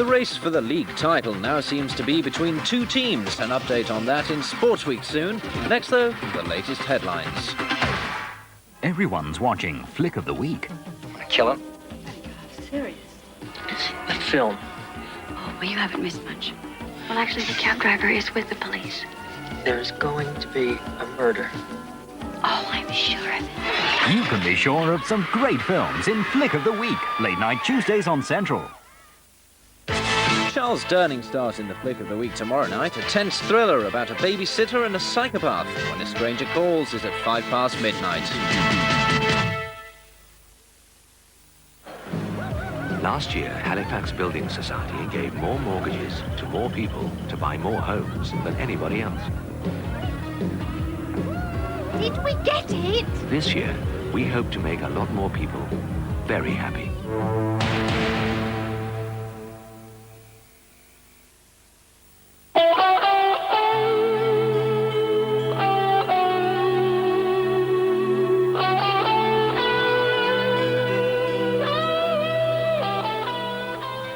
The race for the league title now seems to be between two teams. An update on that in Sportsweek soon. Next, though, the latest headlines. Everyone's watching Flick of the Week. I kill him. Serious? The film. Oh, well, you haven't missed much. Well, actually, the cab driver is with the police. There's going to be a murder. Oh, I'm sure of it. You can be sure of some great films in Flick of the Week. Late night Tuesdays on Central. Charles Durning stars in the Flick of the Week tomorrow night. A tense thriller about a babysitter and a psychopath. When a Stranger Calls is at midnight. Last year, Halifax Building Society gave more mortgages to more people to buy more homes than anybody else. Did we get it? This year, we hope to make a lot more people very happy.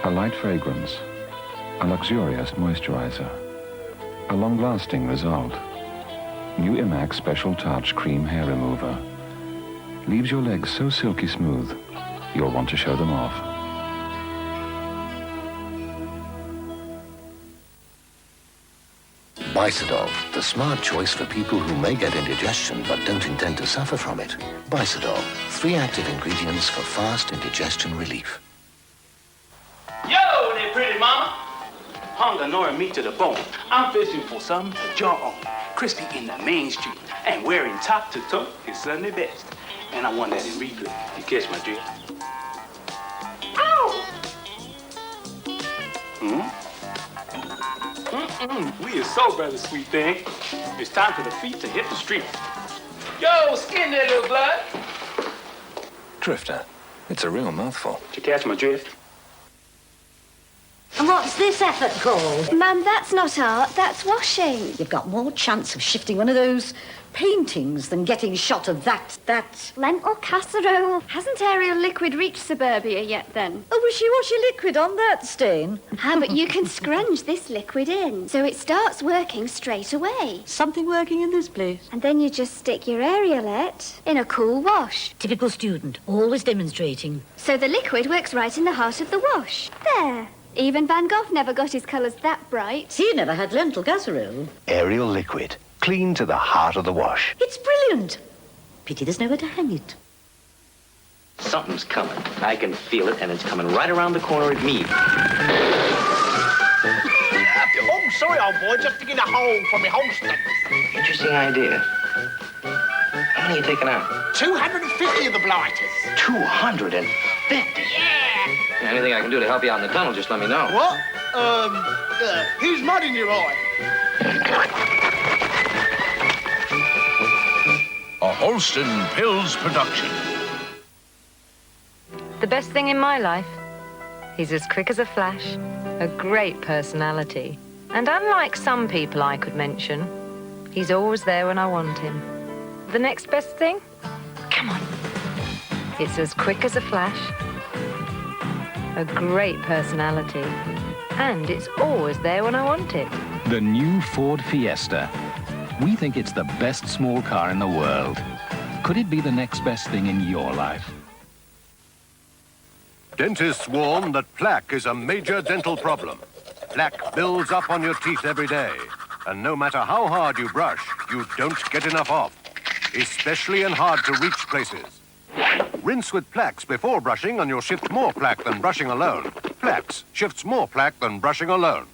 A light fragrance, a luxurious moisturizer, a long-lasting result. New Imax Special Touch Cream Hair Remover leaves your legs so silky smooth, you'll want to show them off. Bicidol, the smart choice for people who may get indigestion but don't intend to suffer from it. Bicidol, 3 active ingredients for fast indigestion relief. Yo, there, pretty mama. Hunger gnawing me to the bone. I'm fishing for something to jaw on. Crispy in the mainstream. And wearing top to toe is Sunday best. And I want that in replay. You catch my drift? Ow! We is so brother, sweet thing. It's time for the feet to hit the street. Yo, skin that little blood. Drifter, it's a real mouthful. Did you catch my drift? And what's this effort called? Mum, that's not art, that's washing. You've got more chance of shifting one of those paintings than getting shot of that. Lentil casserole. Hasn't Ariel Liquid reached suburbia yet, then? Oh, wishy-washy liquid on that stain. But you can scrunch this liquid in, so it starts working straight away. Something working in this place. And then you just stick your Arielette in a cool wash. Typical student, always demonstrating. So the liquid works right in the heart of the wash. There. Even Van Gogh never got his colours that bright. He never had lentil casserole. Ariel Liquid, clean to the heart of the wash. It's brilliant. Pity there's nowhere to hang it. Something's coming. I can feel it, and it's coming right around the corner at me. Oh, sorry, old boy. Just digging a hole for me homestead. Interesting idea. How many are you taking out? 250 of the blighters. 250? Yeah. Anything I can do to help you out in the tunnel, just let me know. What? Who's mud in your eye? A Holston Pills production. The best thing in my life. He's as quick as a flash, a great personality. And unlike some people I could mention, he's always there when I want him. The next best thing? Come on. It's as quick as a flash, a great personality, and it's always there when I want it. The new Ford Fiesta. We think it's the best small car in the world. Could it be the next best thing in your life? Dentists warn that plaque is a major dental problem. Plaque builds up on your teeth every day. And no matter how hard you brush, you don't get enough off. Especially in hard-to-reach places. Rinse with Plaques before brushing and you'll shift more plaque than brushing alone. Plaques shifts more plaque than brushing alone.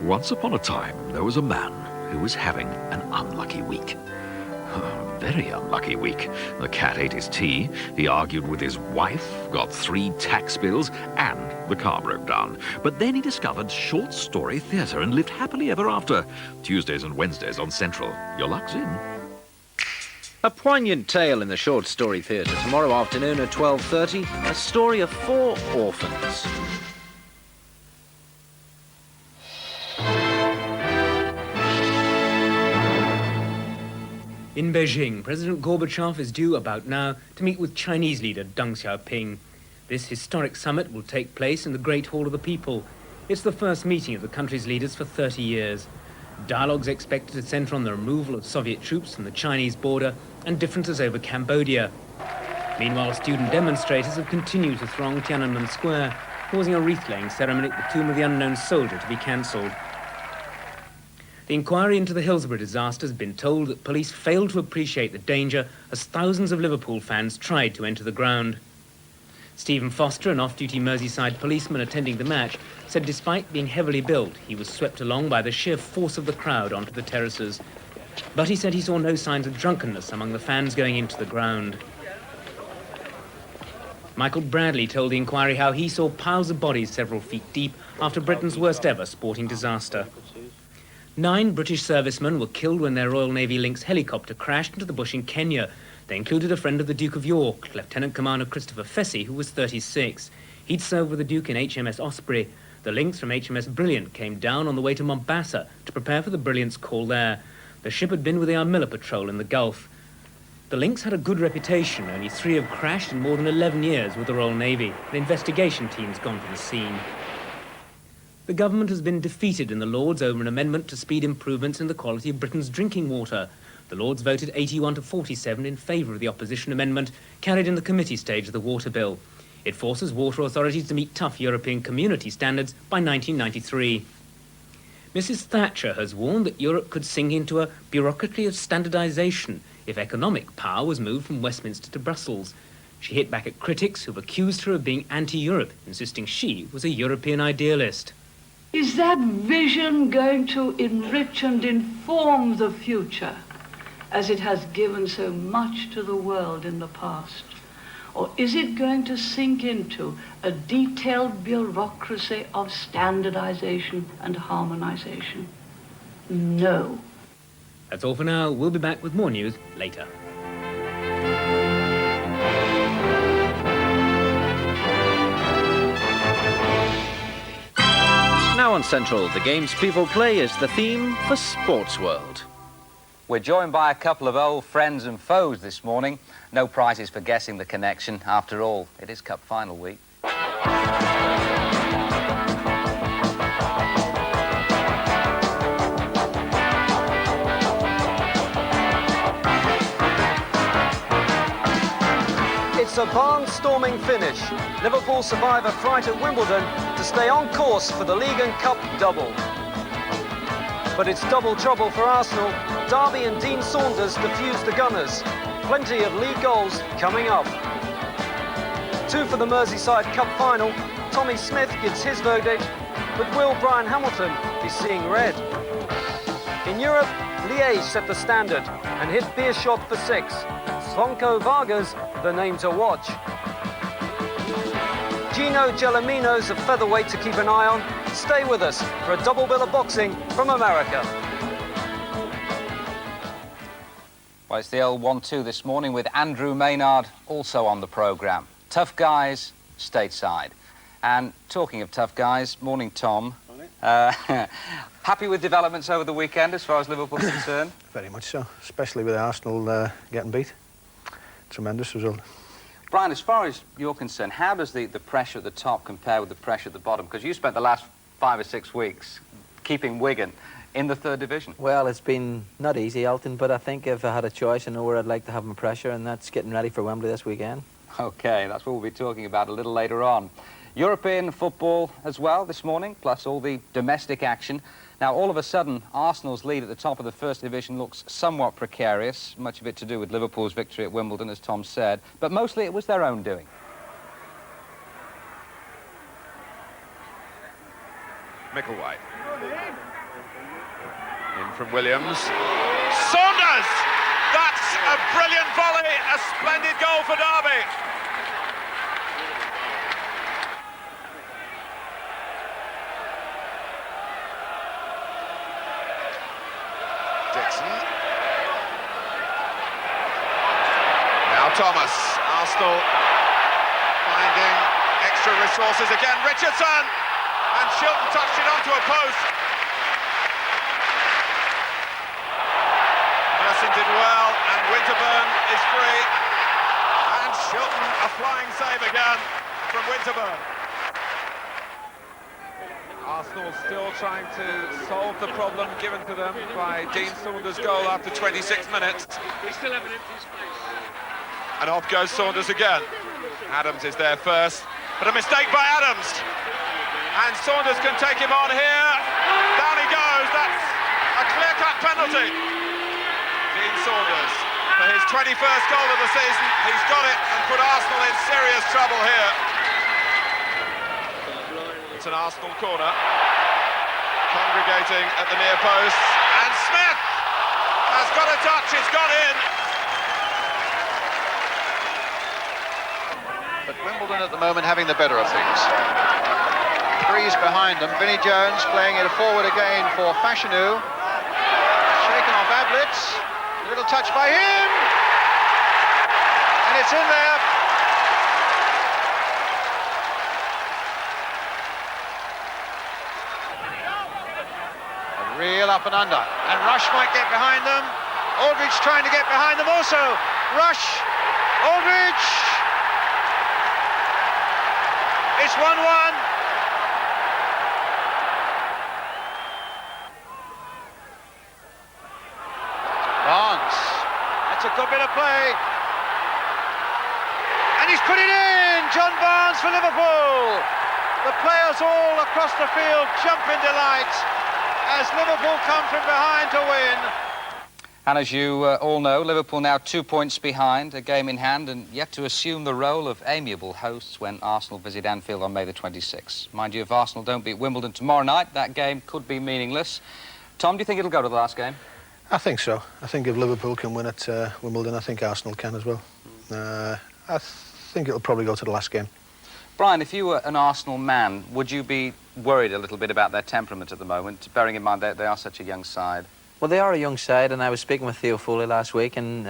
Once upon a time, there was a man who was having an unlucky week. Very unlucky week. The cat ate his tea, he argued with his wife, got 3 tax bills, and the car broke down. But then he discovered short story theatre and lived happily ever after. Tuesdays and Wednesdays on Central. Your luck's in. A poignant tale in the Short Story Theatre tomorrow afternoon at 12:30. A story of 4 orphans. In Beijing, President Gorbachev is due about now to meet with Chinese leader Deng Xiaoping. This historic summit will take place in the Great Hall of the People. It's the first meeting of the country's leaders for 30 years. Dialogues expected to centre on the removal of Soviet troops from the Chinese border and differences over Cambodia. Meanwhile, student demonstrators have continued to throng Tiananmen Square, causing a wreath-laying ceremony at the Tomb of the Unknown Soldier to be cancelled. The inquiry into the Hillsborough disaster has been told that police failed to appreciate the danger as thousands of Liverpool fans tried to enter the ground. Stephen Foster, an off-duty Merseyside policeman attending the match, said despite being heavily built, he was swept along by the sheer force of the crowd onto the terraces. But he said he saw no signs of drunkenness among the fans going into the ground. Michael Bradley told the inquiry how he saw piles of bodies several feet deep after Britain's worst ever sporting disaster. 9 British servicemen were killed when their Royal Navy Lynx helicopter crashed into the bush in Kenya. They included a friend of the Duke of York, Lieutenant Commander Christopher Fessy, who was 36. He'd served with the Duke in HMS Osprey. The Lynx from HMS Brilliant came down on the way to Mombasa to prepare for the Brilliant's call there. The ship had been with the Armilla Patrol in the Gulf. The Lynx had a good reputation. Only 3 have crashed in more than 11 years with the Royal Navy. An investigation team's gone to the scene. The government has been defeated in the Lords over an amendment to speed improvements in the quality of Britain's drinking water. The Lords voted 81 to 47 in favour of the opposition amendment carried in the committee stage of the water bill. It forces water authorities to meet tough European community standards by 1993. Mrs Thatcher has warned that Europe could sink into a bureaucracy of standardisation if economic power was moved from Westminster to Brussels. She hit back at critics who've accused her of being anti-Europe, insisting she was a European idealist. Is that vision going to enrich and inform the future, as it has given so much to the world in the past? Or is it going to sink into a detailed bureaucracy of standardization and harmonization? No. That's all for now. We'll be back with more news later. Now on Central, the games people play is the theme for Sports World. We're joined by a couple of old friends and foes this morning. No prizes for guessing the connection. After all, it is Cup Final week. It's a barnstorming finish. Liverpool survive a fright at Wimbledon to stay on course for the League and Cup double. But it's double trouble for Arsenal. Derby and Dean Saunders defuse the Gunners. Plenty of league goals coming up. 2 for the Merseyside Cup final. Tommy Smith gives his verdict, but will Brian Hamilton be seeing red? In Europe, Liège set the standard and hit Beerschot for 6. Slonko Vargas, the name to watch. Gino Gelomino's a featherweight to keep an eye on. Stay with us for a double bill of boxing from America. Well, it's the old 1-2 this morning with Andrew Maynard also on the programme. Tough guys, stateside. And talking of tough guys, morning Tom. Morning. Happy with developments over the weekend as far as Liverpool's concerned? Very much so, especially with Arsenal getting beat. Tremendous result. Brian, as far as you're concerned, how does the pressure at the top compare with the pressure at the bottom? Because you spent the last 5 or 6 weeks keeping Wigan in the 3rd division. Well, it's been not easy, Elton, but I think if I had a choice, I know where I'd like to have my pressure, and that's getting ready for Wembley this weekend. OK, that's what we'll be talking about a little later on. European football as well this morning, plus all the domestic action. Now, all of a sudden, Arsenal's lead at the top of the 1st division looks somewhat precarious, much of it to do with Liverpool's victory at Wimbledon, as Tom said, but mostly it was their own doing. Micklewhite. In from Williams. Saunders! That's a brilliant volley, a splendid goal for Derby. Dixon. Now Thomas. Arsenal finding extra resources again. Richardson! And Shilton touched it onto a post. Merson did well, and Winterburn is free. And Shilton a flying save again. from Winterburn. Arsenal still trying to solve the problem given to them by Dean Saunders' goal after 26 minutes. And off goes Saunders again. Adams is there first, but a mistake by Adams. And Saunders can take him on here. Down he goes. That's a clear-cut penalty. Dean Saunders, for his 21st goal of the season, he's got it and put Arsenal in serious trouble here. It's an Arsenal corner. Congregating at the near post. And Smith has got a touch. It's gone in. But Wimbledon at the moment having the better of things. Three's behind them. Vinnie Jones playing it forward again for Fashanu. Shaken off Ablitz. A little touch by him. And it's in there. A real up and under. And Rush might get behind them. Aldridge trying to get behind them also. Rush. Aldridge. It's 1-1. Barnes. That's a good bit of play. And he's put it in. John Barnes for Liverpool. The players all across the field jump in delight as Liverpool come from behind to win. And as you all know, Liverpool now 2 points behind, a game in hand, and yet to assume the role of amiable hosts when Arsenal visit Anfield on May the 26th. Mind you, if Arsenal don't beat Wimbledon tomorrow night, that game could be meaningless. Tom, do you think it'll go to the last game? I think so. I think if Liverpool can win at Wimbledon, I think Arsenal can as well. I think it'll probably go to the last game. Brian, if you were an Arsenal man, would you be worried a little bit about their temperament at the moment, bearing in mind that they are such a young side? Well, they are a young side, and I was speaking with Theo Foley last week, and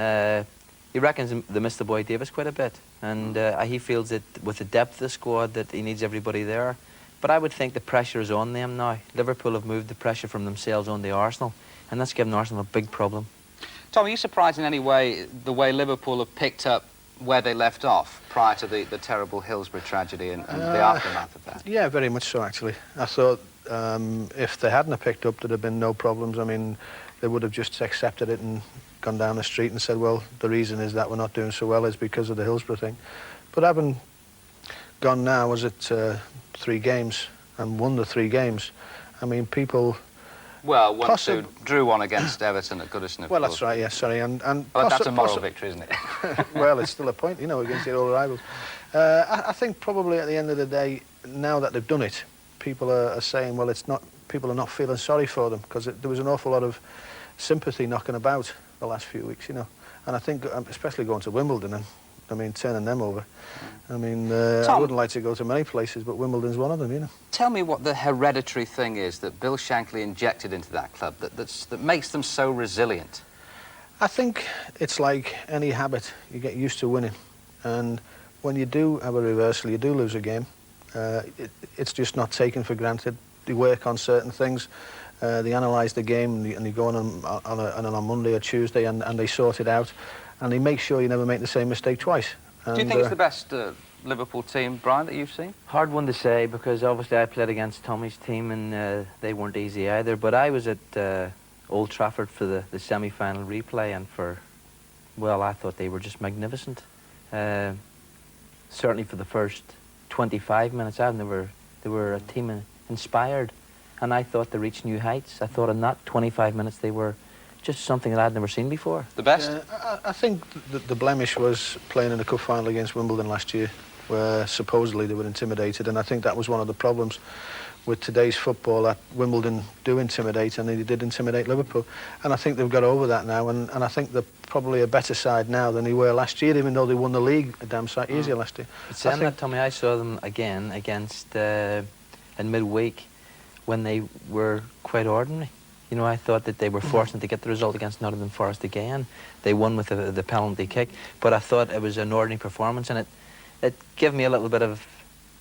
he reckons they missed the boy Davis quite a bit. And he feels that with the depth of the squad that he needs everybody there. But I would think the pressure is on them now. Liverpool have moved the pressure from themselves onto Arsenal, and that's given Arsenal a big problem. Tom, are you surprised in any way the way Liverpool have picked up where they left off prior to the terrible Hillsborough tragedy and the aftermath of that? Yeah, very much so, actually. I thought if they hadn't have picked up, there'd have been no problems. I mean, they would have just accepted it and gone down the street and said, well, the reason is that we're not doing so well is because of the Hillsborough thing. But having gone now, was it 3 games and won the 3 games, I mean, people... Well, once they drew one against Everton at Goodison, well, that's right, yes, sorry. And well, that's a moral victory, isn't it? Well, it's still a point, you know, against your old rivals. I think probably at the end of the day, now that they've done it, people are saying, well, it's not... People are not feeling sorry for them, because there was an awful lot of sympathy knocking about the last few weeks, you know. And I think, especially going to Wimbledon and, I mean, turning them over. I mean, I wouldn't like to go to many places, but Wimbledon's one of them, you know. Tell me what the hereditary thing is that Bill Shankly injected into that club that makes them so resilient. I think it's like any habit. You get used to winning. And when you do have a reversal, you do lose a game. It's just not taken for granted. They work on certain things. They analyse the game and they go on Monday or Tuesday and they sort it out. And they make sure you never make the same mistake twice. And, do you think it's the best Liverpool team, Brian, that you've seen? Hard one to say, because obviously I played against Tommy's team and they weren't easy either. But I was at Old Trafford for the semi-final replay, and well, I thought they were just magnificent. Certainly for the first 25 minutes, they were a team inspired, and I thought they reached new heights. I thought in that 25 minutes they were just something that I'd never seen before. The best? I think the blemish was playing in the cup final against Wimbledon last year, where supposedly they were intimidated, and I think that was one of the problems with today's football, that Wimbledon do intimidate, and they did intimidate Liverpool. And I think they've got over that now, and I think they're probably a better side now than they were last year, even though they won the league a damn sight easier last year. But saying that, Tommy, I saw them again against in midweek when they were quite ordinary. You know, I thought that they were fortunate to get the result against Nottingham Forest again. They won with the penalty kick, but I thought it was an ordinary performance, and it gave me a little bit of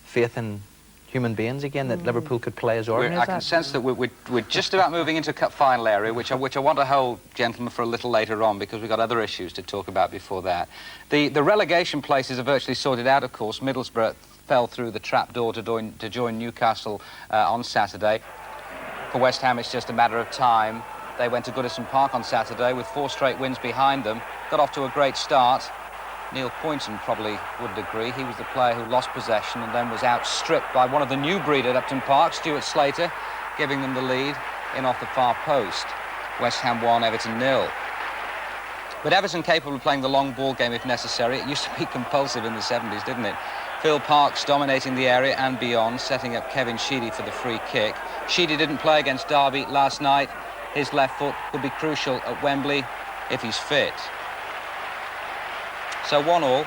faith in human beings again, that Liverpool could play as ordinary as that. I can sense that we're just about moving into cup final area, which I want to hold, gentlemen, for a little later on, because we've got other issues to talk about before that. The relegation places are virtually sorted out, of course. Middlesbrough fell through the trapdoor to join Newcastle on Saturday. For West Ham, it's just a matter of time. They went to Goodison Park on Saturday with 4 straight wins behind them. Got off to a great start. Neil Poynton probably wouldn't agree. He was the player who lost possession and then was outstripped by one of the new breed at Upton Park, Stuart Slater, giving them the lead in off the far post. West Ham 1, Everton 0. But Everton capable of playing the long ball game if necessary. It used to be compulsive in the 70s, didn't it? Phil Parkes dominating the area and beyond, setting up Kevin Sheedy for the free kick. Sheedy didn't play against Derby last night. His left foot could be crucial at Wembley if he's fit. So 1-1.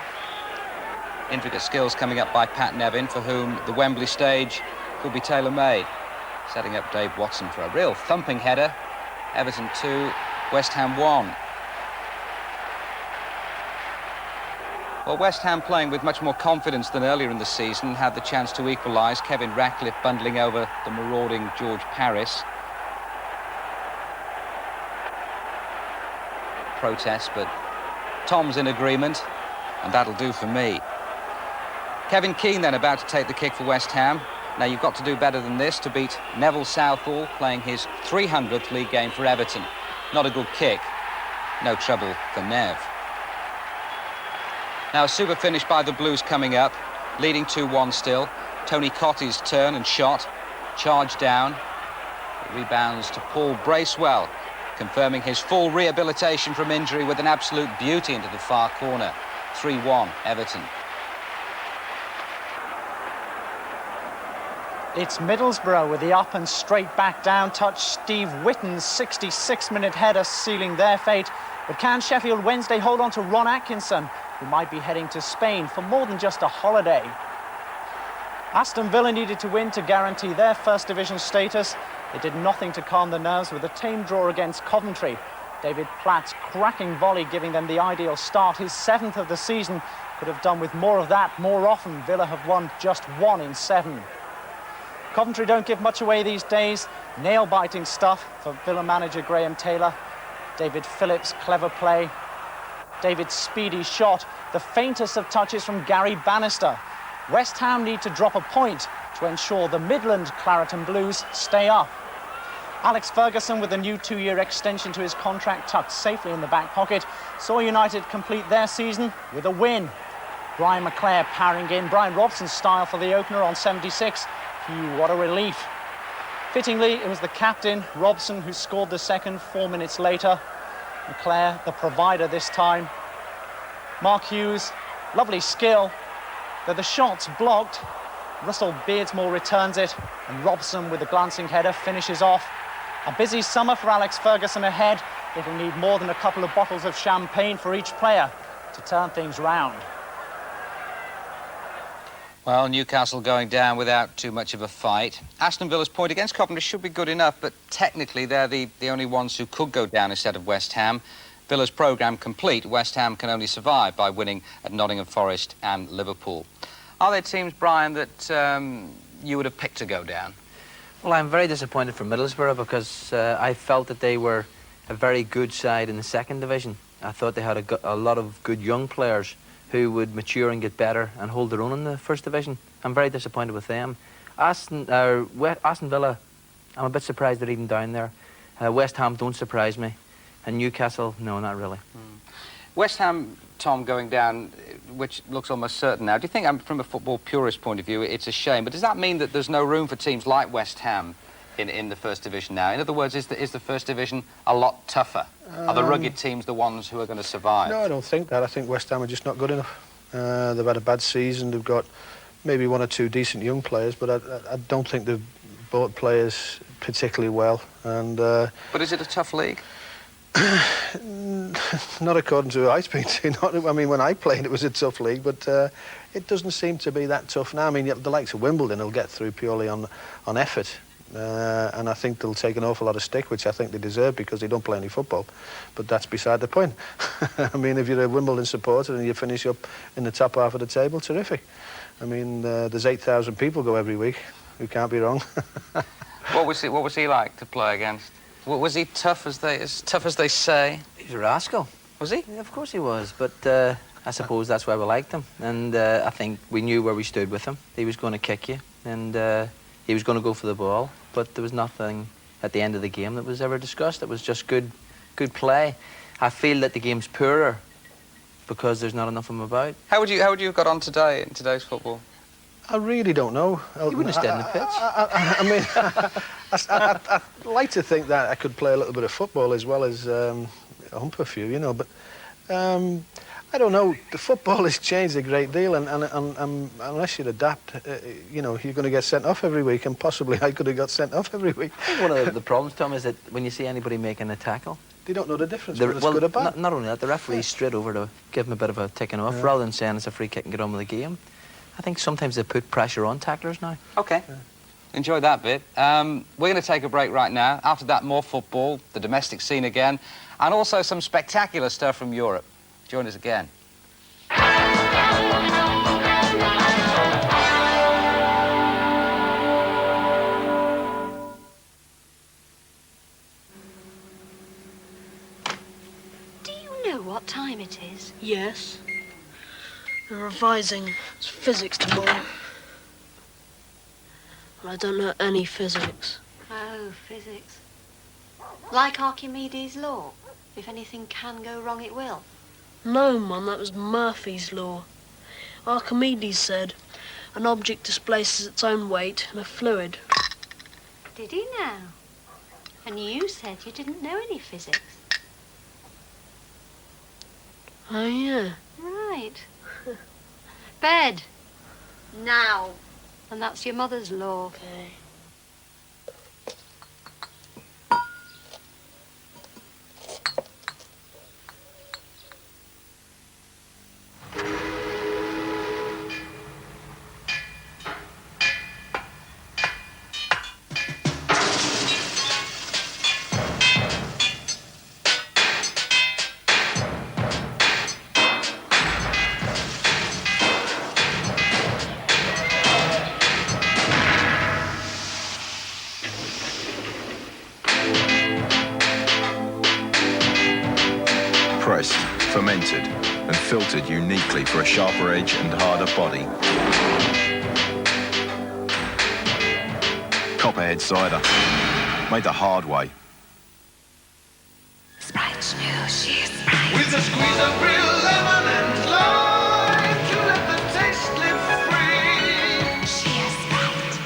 Intricate skills coming up by Pat Nevin, for whom the Wembley stage could be tailor-made. Setting up Dave Watson for a real thumping header. Everton 2, West Ham 1. Well, West Ham playing with much more confidence than earlier in the season, had the chance to equalise. Kevin Ratcliffe bundling over the marauding George Paris. Protest, but Tom's in agreement, and that'll do for me. Kevin Keane then about to take the kick for West Ham. Now you've got to do better than this to beat Neville Southall, playing his 300th league game for Everton. Not a good kick. No trouble for Nev. Now a super finish by the Blues coming up, leading 2-1 still. Tony Cotty's turn and shot. Charge down. It rebounds to Paul Bracewell, confirming his full rehabilitation from injury with an absolute beauty into the far corner. 3-1, Everton. It's Middlesbrough with the up and straight back down touch. Steve Whitten's 66-minute header sealing their fate. But can Sheffield Wednesday hold on to Ron Atkinson, who might be heading to Spain for more than just a holiday? Aston Villa needed to win to guarantee their First Division status. It did nothing to calm the nerves with a tame draw against Coventry. David Platt's cracking volley giving them the ideal start. His 7th of the season. Could have done with more of that more often. Villa have won just 1 in 7. Coventry don't give much away these days. Nail-biting stuff for Villa manager Graham Taylor. David Phillips' clever play. David's speedy shot. The faintest of touches from Gary Bannister. West Ham need to drop a point to ensure the Midland Claret and Blues stay up. Alex Ferguson, with a new 2-year extension to his contract tucked safely in the back pocket, saw United complete their season with a win. Brian McClare powering in, Brian Robson's style for the opener on 76. Phew, what a relief. Fittingly, it was the captain, Robson, who scored the second 4 minutes later. McClare, the provider this time. Mark Hughes, lovely skill. Though the shot's blocked, Russell Beardsmore returns it, and Robson, with a glancing header, finishes off. A busy summer for Alex Ferguson ahead. It'll need more than a couple of bottles of champagne for each player to turn things round. Well, Newcastle going down without too much of a fight. Aston Villa's point against Coventry should be good enough, but technically they're the only ones who could go down instead of West Ham. Villa's programme complete. West Ham can only survive by winning at Nottingham Forest and Liverpool. Are there teams, Brian, that you would have picked to go down? Well, I'm very disappointed for Middlesbrough because I felt that they were a very good side in the second division. I thought they had a lot of good young players who would mature and get better and hold their own in the first division. I'm very disappointed with them. Aston Villa, I'm a bit surprised they're even down there. West Ham don't surprise me. And Newcastle, no, not really. West Ham, Tom, going down, which looks almost certain now. Do you think, from a football purist point of view, it's a shame, but does that mean that there's no room for teams like West Ham in the First Division now? In other words, is the First Division a lot tougher? Are the rugged teams the ones who are going to survive? No, I don't think that. I think West Ham are just not good enough. They've had a bad season. They've got maybe 1 or 2 decent young players, but I don't think they've bought players particularly well. And but is it a tough league? Not according to who I speak to. I mean, when I played, it was a tough league, but it doesn't seem to be that tough now. I mean, the likes of Wimbledon will get through purely on effort. And I think they'll take an awful lot of stick, which I think they deserve because they don't play any football. But that's beside the point. I mean, if you're a Wimbledon supporter and you finish up in the top half of the table, terrific. I mean, there's 8,000 people go every week. You can't be wrong. What was he like to play against? Was he as tough as they say? He was a rascal. Was he? Yeah, of course he was. But I suppose that's why we liked him. And I think we knew where we stood with him. He was going to kick you, and he was going to go for the ball. But there was nothing at the end of the game that was ever discussed. It was just good play. I feel that the game's poorer because there's not enough of them about. How would you have got on today in today's football? I really don't know. You wouldn't have stayed in the pitch. I mean, I'd like to think that I could play a little bit of football as well as hump a few, you know, but I don't know. The football has changed a great deal, and unless you adapt, you know, you're going to get sent off every week, and possibly I could have got sent off every week. I think one of the problems, Tom, is that when you see anybody making a tackle, they don't know the difference, whether it's good or bad. Not only that, the referee's straight over to give him a bit of a ticking off, rather than saying it's a free kick and get on with the game. I think sometimes they put pressure on tacklers now. Okay. Enjoy that bit. We're going to take a break right now. After that, more football, the domestic scene again, and also some spectacular stuff from Europe. Join us again. Do you know what time it is? Yes. They're revising physics tomorrow. And I don't know any physics. Oh, physics. Like Archimedes' law. If anything can go wrong, it will. No, Mum, that was Murphy's law. Archimedes said an object displaces its own weight in a fluid. Did he now? And you said you didn't know any physics. Oh, yeah. Right. Bed. Now. And that's your mother's law. Okay. Pressed, fermented, and filtered uniquely for a sharper edge and harder body. Copperhead cider, made the hard way. Sprite, she's Sprite. With a squeeze of real lemon and lime to let the taste live free. She is Sprite.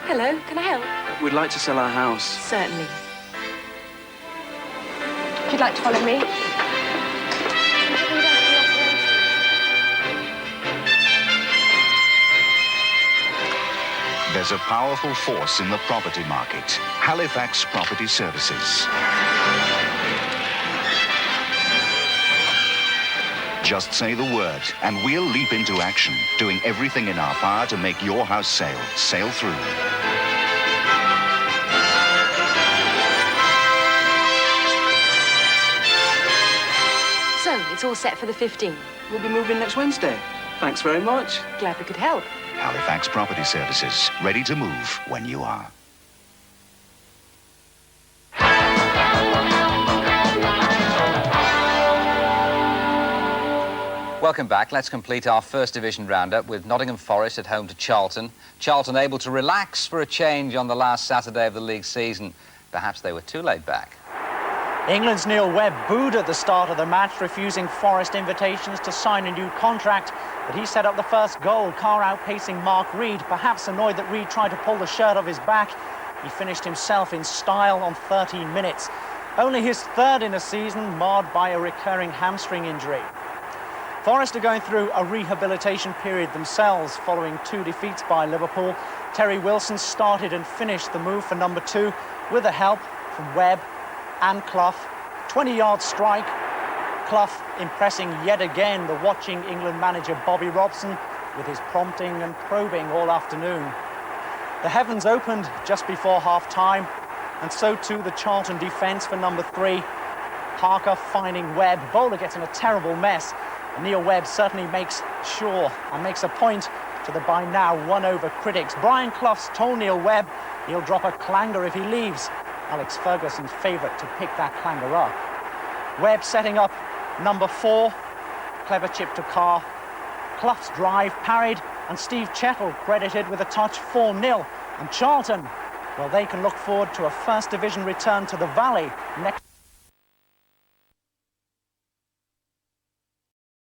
Hello, can I help? We'd like to sell our house. Certainly. If you'd like to follow me. There's a powerful force in the property market. Halifax Property Services. Just say the word, and we'll leap into action, doing everything in our power to make your house sail through. So, it's all set for the 15th. We'll be moving next Wednesday. Thanks very much. Glad we could help. Halifax Property Services, ready to move when you are. Welcome back. Let's complete our First Division roundup with Nottingham Forest at home to Charlton. Charlton able to relax for a change on the last Saturday of the league season. Perhaps they were too laid back. England's Neil Webb booed at the start of the match, refusing Forest invitations to sign a new contract. But he set up the first goal, Carr outpacing Mark Reed, perhaps annoyed that Reed tried to pull the shirt off his back. He finished himself in style on 13 minutes. Only his third in a season, marred by a recurring hamstring injury. Forest are going through a rehabilitation period themselves following 2 defeats by Liverpool. Terry Wilson started and finished the move for number 2 with the help from Webb and Clough. 20-yard strike. Clough impressing yet again the watching England manager Bobby Robson with his prompting and probing all afternoon. The heavens opened just before half-time, and so too the Charlton defence for number 3. Parker finding Webb. Bowler gets in a terrible mess. Neil Webb certainly makes sure and makes a point to the by now won-over critics. Brian Clough's told Neil Webb he'll drop a clanger if he leaves. Alex Ferguson's favourite to pick that clanger up. Webb setting up number 4. Clever chip to Carr. Clough's drive parried, and Steve Chettle credited with a touch 4-0. And Charlton, well, they can look forward to a First Division return to the Valley next.